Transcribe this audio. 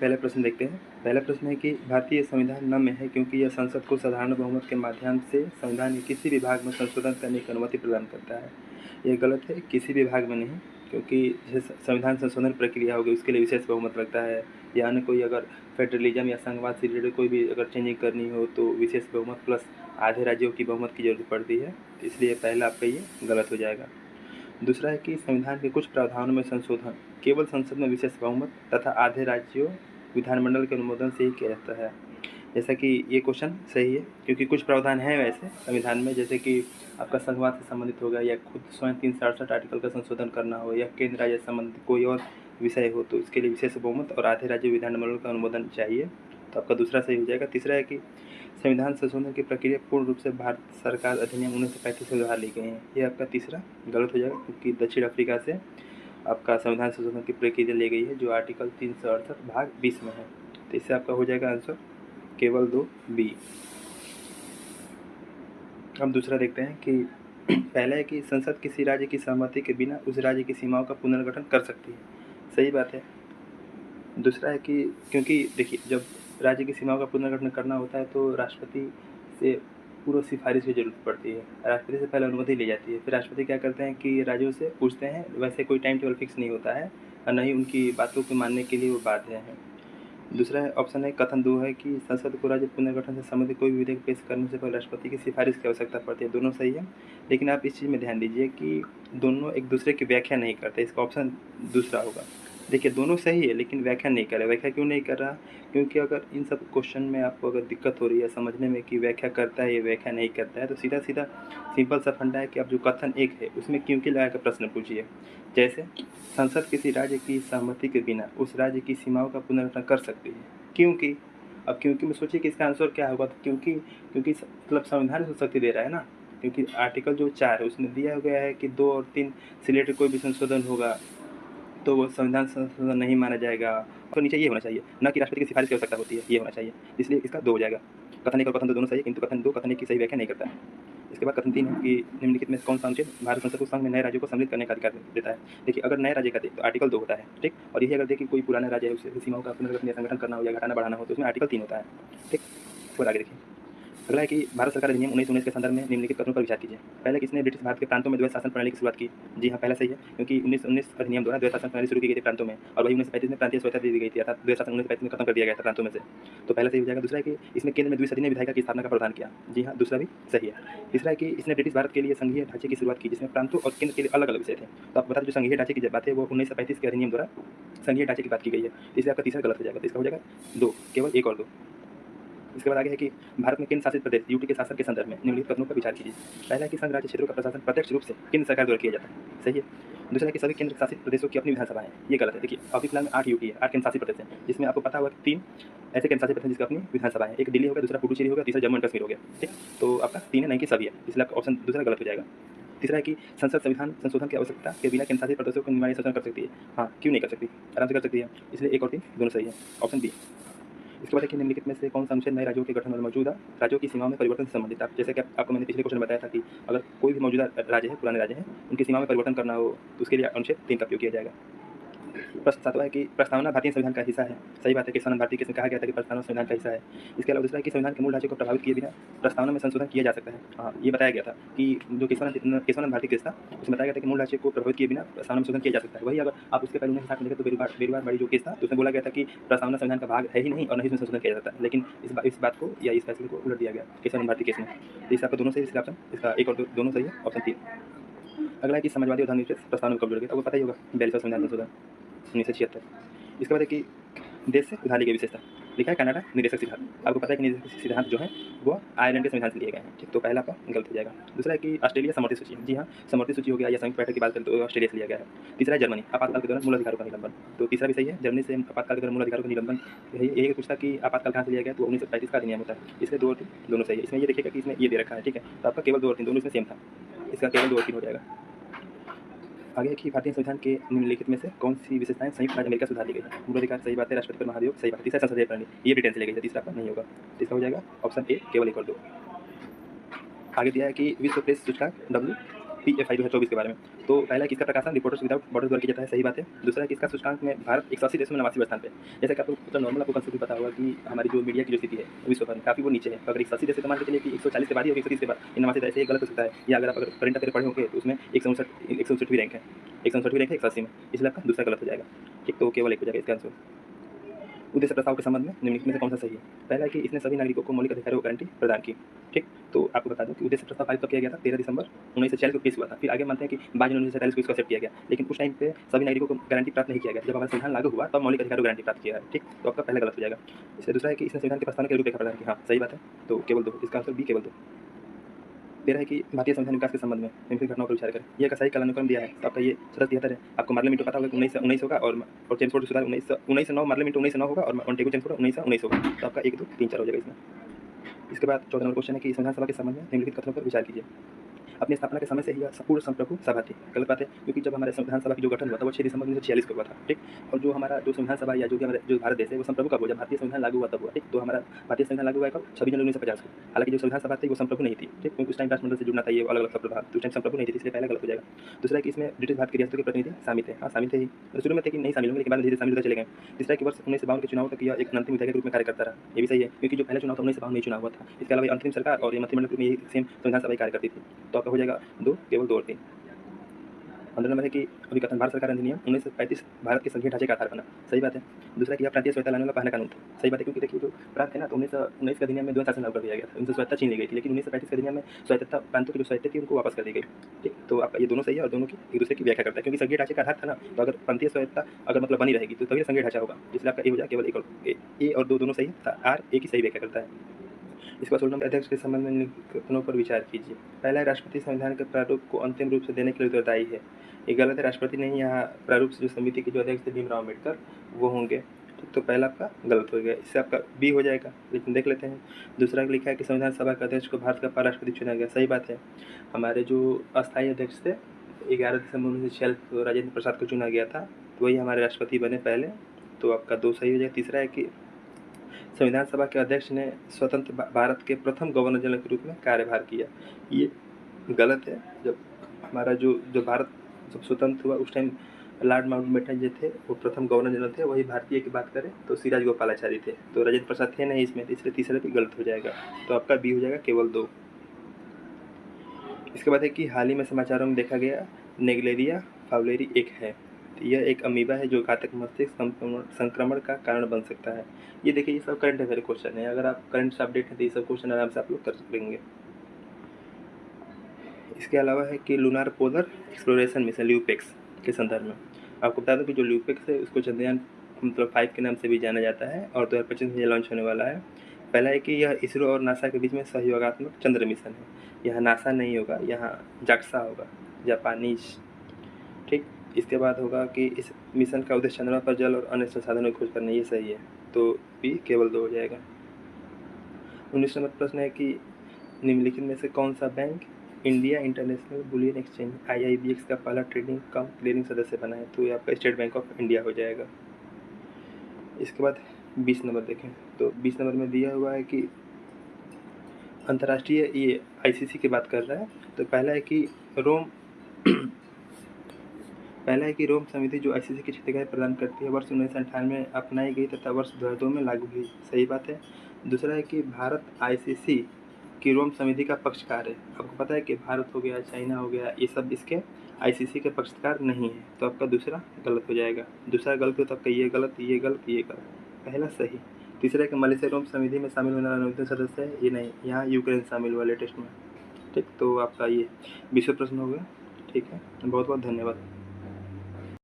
पहला प्रश्न देखते हैं। पहला प्रश्न है कि भारतीय संविधान नम्य है क्योंकि यह संसद को साधारण बहुमत के माध्यम से संविधान के किसी भी भाग में संशोधन करने की अनुमति प्रदान करता है। यह गलत है, किसी भी भाग में नहीं, क्योंकि जैसे संविधान संशोधन प्रक्रिया होगी उसके लिए विशेष बहुमत लगता है, या अन्य कोई अगर फेडरलिज्म या संघवाद से रिलेटेड कोई भी अगर चेंजिंग करनी हो तो विशेष बहुमत प्लस आधे राज्यों की बहुमत की जरूरत पड़ती है। इसलिए पहला आपका ये गलत हो जाएगा। दूसरा है कि संविधान के कुछ प्रावधानों में संशोधन केवल संसद में विशेष बहुमत तथा आधे राज्यों विधानमंडल के अनुमोदन से ही किया जाता है। जैसा कि ये क्वेश्चन सही है, क्योंकि कुछ प्रावधान हैं वैसे संविधान में, जैसे कि आपका संघवाद से संबंधित हो गया, या खुद स्वयं 368 आर्टिकल का संशोधन करना हो, या केंद्र राज्य से संबंधित कोई और विषय हो, तो इसके लिए विशेष बहुमत और आधे राज्य विधानमंडल का अनुमोदन चाहिए। तो आपका दूसरा सही हो जाएगा। तीसरा है कि संविधान संशोधन की प्रक्रिया पूर्ण रूप से भारत सरकार अधिनियम 1935 में बाहर ली गई है। ये आपका तीसरा गलत हो जाएगा, क्योंकि दक्षिण अफ्रीका से आपका संविधान संशोधन की प्रक्रिया ली गई है जो आर्टिकल 368 भाग 20 में है। तो इससे आपका हो जाएगा आंसर केवल 2 बी। अब दूसरा देखते हैं कि पहला है कि संसद किसी राज्य की सहमति के बिना उस राज्य की सीमाओं का पुनर्गठन कर सकती है। सही बात है। दूसरा है कि क्योंकि देखिए, जब राज्य की सीमाओं का पुनर्गठन करना होता है तो राष्ट्रपति से पूर्व सिफारिश की जरूरत पड़ती है। राष्ट्रपति से पहले अनुमति ली जाती है, फिर राष्ट्रपति क्या करते हैं कि राज्यों से पूछते हैं। वैसे कोई टाइम टेबल फिक्स नहीं होता है और न ही उनकी बातों को मानने के लिए वो बाध्य हैं। दूसरा ऑप्शन है कथन 2 है कि संसद को राज्य पुनर्गठन से संबंधित कोई भी विधेयक पेश करने से पहले राष्ट्रपति की सिफारिश की आवश्यकता पड़ती है। दोनों सही है, लेकिन आप इस चीज़ में ध्यान दीजिए कि दोनों एक दूसरे की व्याख्या नहीं करते। इसका ऑप्शन दूसरा होगा। देखिए, दोनों सही है लेकिन व्याख्या नहीं कर रहा है। व्याख्या क्यों नहीं कर रहा? क्योंकि अगर इन सब क्वेश्चन में आपको अगर दिक्कत हो रही है समझने में कि व्याख्या करता है या व्याख्या नहीं करता है, तो सीधा सीधा सिंपल सा फंडा है कि आप जो कथन 1 है उसमें क्योंकि लगा कर प्रश्न पूछिए। जैसे संसद किसी राज्य की सहमति के बिना उस राज्य की सीमाओं का पुनर्गठन कर सकती है, क्योंकि अब क्योंकि में सोचिए कि इसका आंसर क्या होगा। तो क्योंकि क्योंकि मतलब संविधान को शक्ति दे रहा है ना, क्योंकि आर्टिकल जो 4 है उसमें दिया गया है कि 2 और 3 से रिलेटेड कोई भी संशोधन होगा तो वो संविधान संशोधन नहीं माना जाएगा। तो नीचे ये होना चाहिए, न कि राष्ट्रपति की सिफारिश की आवश्यकता होती है, ये होना चाहिए। इसलिए इसका 2 हो जाएगा। कथन 1 और कथन 2 दोनों सही है, किंतु कथन 2 कथन 1 की सही व्याख्या नहीं करता है। इसके बाद कथन 3 है कि निम्नलिखित में कौन सा अनुच्छेद भारत संसद को संघ में नए राज्यों को सम्मिलित करने का अधिकार देता है। देखिए, अगर नए राज्य का दे तो आर्टिकल 2 होता है, ठीक। और यही अगर देखिए कोई पुराना राज्य है उसकी सीमाओं का पुनर्गठन या संगठन करना हो या घटाना बढ़ाना हो तो उसमें आर्टिकल 3 होता है, ठीक। फिर आगे देखिए, अगला है कि भारत सरकार अधिनियम 1919 के संदर्भ में निम्नलिखित कथनों पर विचार कीजिए। पहले किसने ब्रिटिश भारत के प्रांतों में द्वैत शासन प्रणाली की शुरुआत की? जी हाँ, पहला सही है, क्योंकि 1919 अधिनियम द्वारा द्वैत शासन प्रणाली शुरू की गई थी प्रांतों में, और वही 1935 में प्रांतीय स्वतंत्रता दे दी गई थी, अर्थात द्वैत शासन 1935 में खत्म कर दिया गया था प्रांतों में से। तो पहला सही हो जाएगा। दूसरा है कि इसमें केंद्र में द्विसदनीय विधायिका की स्थापना का प्रावधान किया। जी हाँ, दूसरा भी सही है। तीसरा है कि इसने ब्रिटिश भारत के लिए संघीय ढांचे की शुरुआत की जिसमें प्रांतों और केंद्र के लिए अलग अलग विषय थे। तो आप बता दें, जो संघीय ढांचे की बात है वो 1935 के अधिनियम द्वारा संघीय ढांचे की बात की गई है। इसलिए आपका तीसरा गलत हो जाएगा। तो इसका हो जाएगा 2, केवल 1 और 2। इसके बाद आगे है कि भारत में केंद्र शासित प्रदेश यूटी के शासन के संदर्भ में निम्नलिखित कथनों पर विचार कीजिए। पहला है कि संघ राज्य क्षेत्रों का प्रशासन प्रत्यक्ष रूप से केंद्र सरकार द्वारा किया जाता है। सही है। दूसरा है कि सभी केंद्र शासित प्रदेशों की अपनी विधानसभा है। ये गलत है। देखिए, अभी फिलहाल में 8 यूटी है, 8 केंद्र शासित प्रदेश हैं, जिसमें आपको पता होगा कि 3 ऐसे केंद्र शासित प्रदेश जिसकी अपनी विधानसभा है। एक दिल्ली होगा, दूसरा पुडुचेरी होगा, तीसरा जम्मू एंड कश्मीर हो गया, ठीक। तो आपका 3 है, नहीं कि सभी है, इसलिए आपका ऑप्शन दूसरा गलत हो जाएगा। तीसरा है कि संसद संविधान संशोधन की आवश्यकता के बिना केंद्र शासित प्रदेशों को निवार्य शासन कर सकती है। हाँ, क्यों नहीं कर सकती? आराम से कर सकती है। इसलिए 1 और 3 दोनों सही है, ऑप्शन बी। इसके बाद देखिए, निम्नलिखित में से कौन सा अनुच्छेद नए राज्यों के गठन में मौजूदा राज्यों की सीमाओं में परिवर्तन से संबंधित है। जैसे कि आपको मैंने पिछले क्वेश्चन में बताया था कि अगर कोई भी मौजूदा राज्य है, पुराने राज्य हैं, उनकी सीमा में परिवर्तन करना हो तो उसके लिए अनुच्छेद 3 का उपयोग किया जाएगा। प्रश्न 7वां है कि प्रस्तावना भारतीय संविधान का हिस्सा है। सही बात है, केशवानंद भारती केस में कहा गया था कि प्रस्तावना संविधान का हिस्सा है। इसके अलावा दूसरा है कि संविधान के मूल ढांचे को प्रभावित किए बिना प्रस्तावना में संशोधन किया जा सकता है। हाँ, ये बताया गया था कि जो केशवानंद भारती केस था उसमें बताया गया था कि मूल ढांचे को प्रभावित किए बिना प्रस्तावना में संशोधन किया जा सकता है। वही अगर आप उसके पहले 1960 में देखें तो बेरुआर बाड़ी जो केस था तो उसमें बोला गया था कि प्रस्तावना संविधान का भाग है ही नहीं और नहीं उसमें संशोधन किया जाता है, लेकिन इस बात को या इस फैसले को उलट दिया गया केशवानंद भारती केस में। तो इस आपका दोनों सही, इसका ऑप्शन इसका 1 और 2 दोनों सही है, ऑप्शन 3। अगला है कि समाजवादी और धर्मनिरपेक्ष प्रस्तावना में कब जोड़ा गया? आपको पता ही होगा, 42वां संविधान संशोधन 1976। इसके बाद है कि देश से उधार ली गई विशेषता। लिखा है कनाडा निदेशक सिद्धांत। आपको पता है कि निदेशक सिद्धांत जो है वो आयरलैंड के संविधान से लिए गए हैं, ठीक। तो पहला आपका गलत हो जाएगा। दूसरा है कि ऑस्ट्रेलिया समवर्ती सूची है। जी हाँ, समवर्ती सूची हो गया या संयुक्त बैठक की बात करें तो ऑस्ट्रेलिया से लिया गया है। तीसरा है जर्मनी, आपातकाल के दौरान मूल अधिकारों का निलंबन। तो तीसरा भी सही है, जर्मनी से आपातकाल के दौरान मूल अधिकारों का निलंबन। यही पूछता कि आपातकाल कहाँ से लिया गया, तो 1935 का अधिनियम होता है। इसलिए 2 और 3 दोनों सही है। इसमें ये देखिएगा कि इसमें ये दे रखा है, ठीक है। तो आपका केवल 2 और 3 दोनों इसमें सेम था, इसका केवल 2 और 3 हो जाएगा। आगे है कि भारतीय संविधान के निम्नलिखित में से कौन सी विशेषताएं संयुक्त राज्य अमेरिका से उधार ली गई है? मूल अधिकार सही बात है, राष्ट्रपति पर महाभियोग सही बात है, तीसरा संसदीय प्रणाली ये ब्रिटेन से ली गई है, तीसरा आपका नहीं होगा। इसका हो जाएगा ऑप्शन ए केवल 1 और 2। आगे दिया है कि विश्व प्रेस सूचकांक PFI 2024 के बारे में। तो पहला है कि इसका प्रकाशन रिपोर्टर्स विदाउट बॉर्डर्स द्वारा किया जाता है, सही बात है। दूसरा है कि इसका सूचकांक में भारत 180 देशों में 89वें स्थान पे है। जैसे कि आपको मतलब नॉर्मल आपको कंसेप्ट भी पता होगा कि हमारी जो मीडिया की जो स्थिति है विश्व भर में काफ़ी वो नीचे है। तो अगर 180 देश से मान के चलिए कि 140 के बाद ही होगी, 130 के बाद, ये 89 ऐसे ही गलत हो सकता है। या अगर आप करंट अफेयर पढ़े होंगे तो उसमें 169वीं रैंक है, 169वीं रैंक है 180 में, इसलिए आपका दूसरा गलत हो जाएगा। ठीक, तो केवल एक हो जाएगा इसका आंसर। उद्देश्य प्रस्ताव के संबंध में निम्नलिखित में से कौन सा सही है? पहला है कि इसने सभी नागरिकों को मौलिक अधिकारों की गारंटी प्रदान की। ठीक, तो आपको बता दूं कि उद्देश्य प्रस्ताव फाइल कब किया गया था? 13 दिसंबर 1946 को पेश हुआ था। फिर आगे मानते हैं कि 22 जनवरी 1947 को इसको एक्सेप्ट किया गया, लेकिन उस टाइम पे सभी नागरिकों को गारंटी प्राप्त नहीं किया गया। जब हमारा संविधान लागू हुआ तब मौलिक अधिकारों की गारंटी प्राप्त किया है। ठीक, तो आपका पहला गलत हो जाएगा। इससे दूसरा है कि इसने संविधान के प्रस्तावना के रूपरेखा प्रदान की। हाँ, सही बात है, तो केवल 2, इसका आंसर बी केवल 2। तेरह है कि भारतीय संविधान विकास के संबंध में निम्नलिखित घटनाओं पर विचार करें। यह कसाई कालानुक्रम दिया है, तो आपका ये 1773 है। आपको मार्लिन मिंटो पता होगा कि 1919 होगा, और जेम्स फोर्ड सुधार 1909, मार्लिन मिंटो 1909 होगा, और मॉन्टेगू जेम्स फोर्ड 1919 होगा। तो आपका 1 2 3 4 हो जाएगा इसमें। इसके बाद 14 नंबर क्वेश्चन है कि संविधान सभा के संबंध में निम्नलिखित कथनों पर विचार कीजिए। अपनी स्थापना के समय से ही यह पूर्ण संप्रभु सभा थी। गलत बात है, क्योंकि जब हमारे संविधान सभा की जो गठन हुआ था वो 6 दिसंबर 1946 को हुआ था। ठीक, और जो हमारा जो संविधान सभा या जो भी हमारे जो भारत देश है वो संप्रभु कब हुआ? जब भारतीय संविधान लागू हुआ तब हुआ। ठीक, तो हमारा भारतीय संविधान लागू हुआ कब? 26 जनवरी 1950 को। हालांकि जो संविधान सभा थी वो संप्रभु नहीं थी। ठीक, क्योंकि उस टाइम राष्ट्रमंडल से जुड़ना था, ये अलग अलग संप्रभु था, तो उस टाइम संप्रभु नहीं थी, इसलिए पहला गलत हो जाएगा। दूसरा है कि इसमें ब्रिटिश भारत की रियासतों के प्रतिनिधि शामिल थे। हाँ, शामिल थे ही, तो शुरू में थे कि नहीं शामिल होंगे, लेकिन बाद में धीरे शामिल होते चले गए। तीसरा है कि वर्ष 1952 के चुनाव तक यह एक अंतिम विधायक के रूप में कार्य करता रहा। ये भी सही है, क्योंकि जो पहला चुनाव था 1952 में चुनाव हुआ था। इसके अलावा अंतरिम सरकार और ये मंत्रिमंडल में सेम संविधान सभा कार्य करती थी। तो आपका हो जाएगा 2, केवल 2 और 3। 15 नंबर है कि अभिकथन भारत सरकार अधिनियम 1935 भारत के संघीय ढांचे का आधार बना। सही बात है। दूसरा कि यह प्रांतीय स्वायत्ता लाने वाला पहला कानून था। सही बात है, क्योंकि देखिए जो प्रांत है ना, तो 1919 के अधिनियम में द्वंद्व शासन लागू कर दिया गया था, उनसे स्वायत्ता छीन ली गई थी, लेकिन 1935 के अधिनियम में स्वायत्ता प्रांतों की जो स्वायत्ता थी उनको वापस कर दी गई। ठीक, तो आपका ये दोनों सही है, और दोनों की एक दूसरे की व्याख्या करता है, क्योंकि संघीय ढांचे का आधार था ना, तो अगर प्रांतीय स्वायत्ता अगर मतलब बनी रहेगी तो तभी संघीय ढांचा होगा, इसलिए आपका ए हो जाए केवल ए और दो दोनों सही है। आर ए की सही व्याख्या करता है। इसके बाद 16 नंबर अध्यक्ष के संबंध में निम्नलिखित कथनों पर विचार कीजिए। पहला है राष्ट्रपति संविधान के प्रारूप को अंतिम रूप से देने के लिए उत्तरदायी है। ये गलत है, राष्ट्रपति नहीं, यहाँ प्रारूप से जो समिति के जो अध्यक्ष थे भीमराव अम्बेडकर वो होंगे। ठीक, तो पहला आपका गलत हो गया, इससे आपका बी हो जाएगा, लेकिन देख लेते हैं। दूसरा लिखा है कि संविधान सभा के अध्यक्ष को भारत का पहला राष्ट्रपति चुना गया। सही बात है, हमारे जो अस्थायी अध्यक्ष थे 11 दिसंबर 1946 को राजेंद्र प्रसाद को चुना गया था, तो वही हमारे राष्ट्रपति बने पहले, तो आपका 2 सही हो जाएगा। तीसरा है कि संविधान सभा के अध्यक्ष ने स्वतंत्र भारत के प्रथम गवर्नर जनरल के रूप में कार्यभार किया। ये गलत है। जब हमारा जो भारत जब स्वतंत्र हुआ उस टाइम लॉर्ड माउंटबेटन जो थे वो प्रथम गवर्नर जनरल थे। वही भारतीय की बात करें तो सी राजगोपालाचारी थे, तो राजेंद्र प्रसाद थे नहीं इसमें, इसलिए तीसरा भी गलत हो जाएगा, तो आपका बी हो जाएगा केवल 2। इसके बाद है कि हाल ही में समाचारों में देखा गया नेग्लेरिया फाउलेरी एक है। यह एक अमीबा है जो घातक मस्तिष्क संक्रमण का कारण बन सकता है। ये देखिए, ये सब करंट अफेयर क्वेश्चन है, अगर आप करंट से अपडेट है तो ये सब क्वेश्चन आराम से आप लोग कर लेंगे। इसके अलावा है कि lunar polar exploration mission LUPEX के संदर्भ में आपको बता दूं कि जो ल्यूपेक्स है उसको चंद्रयान मतलब 5 के नाम से भी जाना जाता है, और 2025 में ये लॉन्च होने वाला है। पहला है कि यह इसरो और नासा के बीच में सहयोगात्मक चंद्र मिशन है। यहाँ नासा नहीं होगा, यहाँ जाक्सा होगा, जापानीज। ठीक, इसके बाद होगा कि इस मिशन का उद्देश्य चंद्रमा पर जल और अन्य संसाधनों की खोज करना। ये सही है, तो बी केवल 2 हो जाएगा। 19 नंबर प्रश्न है कि निम्नलिखित में से कौन सा bank India international bullion exchange IIBX का पहला ट्रेडिंग कम क्लियरिंग सदस्य बना है? तो ये आपका स्टेट बैंक ऑफ इंडिया हो जाएगा। इसके बाद 20 नंबर देखें, तो 20 नंबर में दिया हुआ है कि अंतर्राष्ट्रीय ये ICC की बात कर रहा है। तो पहला है कि रोम समिति जो ICC की क्षेत्रीय प्रदान करती है वर्ष 1998 में अपनाई गई तथा वर्ष 2002 में लागू हुई। सही बात है। दूसरा है कि भारत ICC की रोम समिति का पक्षकार है। आपको पता है कि भारत हो गया, चाइना हो गया, ये सब इसके ICC के पक्षकार नहीं है, तो आपका दूसरा गलत हो जाएगा। दूसरा गलत हो तो आपका ये गलत, ये गलत, ये गलत, पहला सही। तीसरा है कि मलेशिया रोम समिति में शामिल होने वाला 29 सदस्य है, ये नहीं, यहाँ यूक्रेन शामिल हुआ लेटेस्ट में। ठीक, तो आपका ये 20 प्रश्न हो गया। ठीक है, बहुत बहुत धन्यवाद।